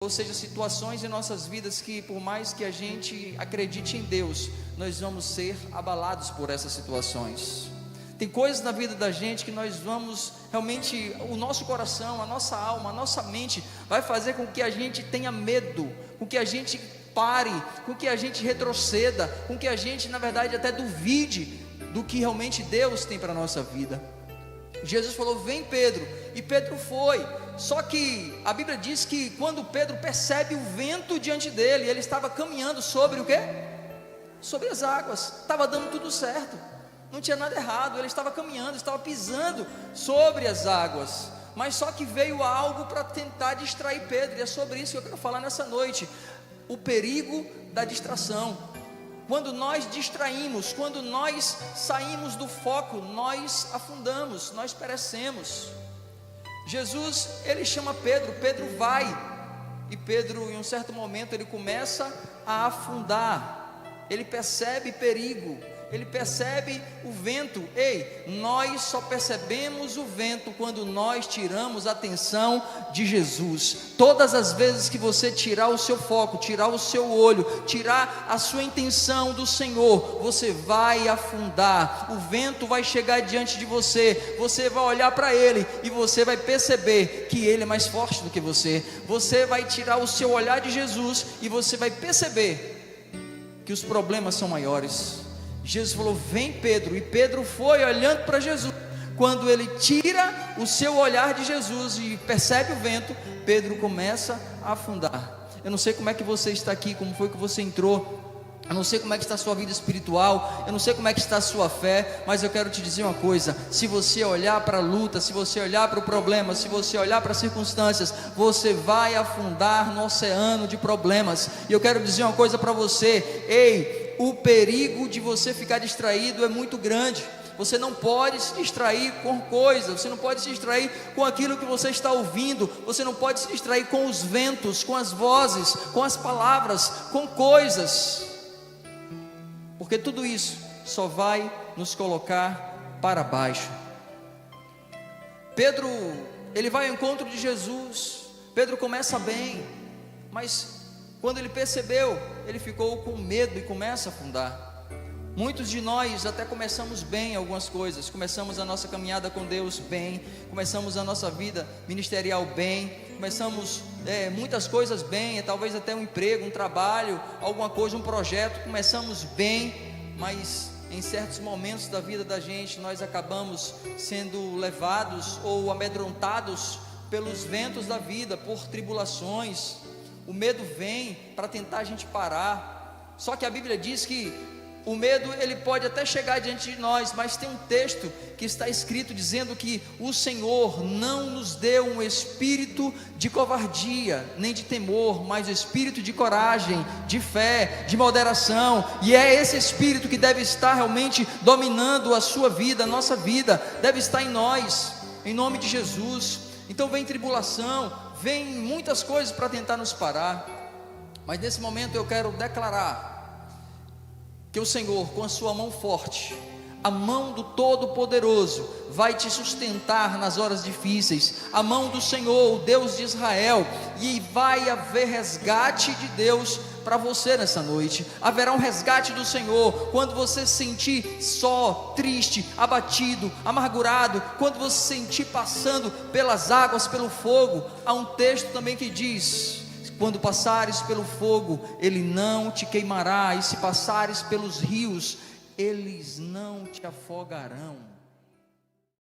Ou seja, situações em nossas vidas que, por mais que a gente acredite em Deus, nós vamos ser abalados por essas situações. Tem coisas na vida da gente que nós vamos realmente, o nosso coração, a nossa alma, a nossa mente vai fazer com que a gente tenha medo, com que a gente pare, com que a gente retroceda, com que a gente, na verdade, até duvide do que realmente Deus tem para a nossa vida. Jesus falou: vem Pedro, e Pedro foi. Só que a Bíblia diz que quando Pedro percebe o vento diante dele, ele estava caminhando sobre o quê? Sobre as águas, estava dando tudo certo, não tinha nada errado, ele estava caminhando, estava pisando sobre as águas. Mas só que veio algo para tentar distrair Pedro, e é sobre isso que eu quero falar nessa noite: o perigo da distração. Quando nós distraímos, quando nós saímos do foco, nós afundamos, nós perecemos. Jesus, ele chama Pedro, Pedro vai, e Pedro, em um certo momento, ele começa a afundar, ele percebe perigo, ele percebe o vento. Ei, nós só percebemos o vento quando nós tiramos a atenção de Jesus. Todas as vezes que você tirar o seu foco, tirar o seu olho, tirar a sua intenção do Senhor, você vai afundar. O vento vai chegar diante de você, você vai olhar para ele e você vai perceber que ele é mais forte do que você. Você vai tirar o seu olhar de Jesus e você vai perceber que os problemas são maiores. Jesus falou: vem Pedro, e Pedro foi olhando para Jesus. Quando ele tira o seu olhar de Jesus e percebe o vento, Pedro começa a afundar. Eu não sei como é que você está aqui, como foi que você entrou, eu não sei como é que está a sua vida espiritual, eu não sei como é que está a sua fé, mas eu quero te dizer uma coisa: se você olhar para a luta, se você olhar para o problema, se você olhar para as circunstâncias, você vai afundar no oceano de problemas. E eu quero dizer uma coisa para você: ei, o perigo de você ficar distraído é muito grande. Você não pode se distrair com coisas, você não pode se distrair com aquilo que você está ouvindo, você não pode se distrair com os ventos, com as vozes, com as palavras, com coisas, porque tudo isso só vai nos colocar para baixo. Pedro, ele vai ao encontro de Jesus. Pedro começa bem, mas quando ele percebeu, ele ficou com medo e começa a afundar. Muitos de nós até começamos bem algumas coisas, começamos a nossa caminhada com Deus bem, começamos a nossa vida ministerial bem, começamos muitas coisas bem, talvez até um emprego, um trabalho, alguma coisa, um projeto, começamos bem, mas em certos momentos da vida da gente, nós acabamos sendo levados ou amedrontados pelos ventos da vida, por tribulações. O medo vem para tentar a gente parar. Só que a Bíblia diz que o medo, ele pode até chegar diante de nós, mas tem um texto que está escrito dizendo que o Senhor não nos deu um espírito de covardia, nem de temor, mas um espírito de coragem, de fé, de moderação. E é esse espírito que deve estar realmente dominando a sua vida, a nossa vida, deve estar em nós, em nome de Jesus. Então vem tribulação, vem muitas coisas para tentar nos parar, mas nesse momento eu quero declarar que o Senhor, com a sua mão forte, a mão do Todo-Poderoso, vai te sustentar nas horas difíceis. A mão do Senhor, o Deus de Israel, e vai haver resgate de Deus para você nessa noite. Haverá um resgate do Senhor quando você se sentir só, triste, abatido, amargurado, quando você se sentir passando pelas águas, pelo fogo. Há um texto também que diz: quando passares pelo fogo, ele não te queimará, e se passares pelos rios, eles não te afogarão.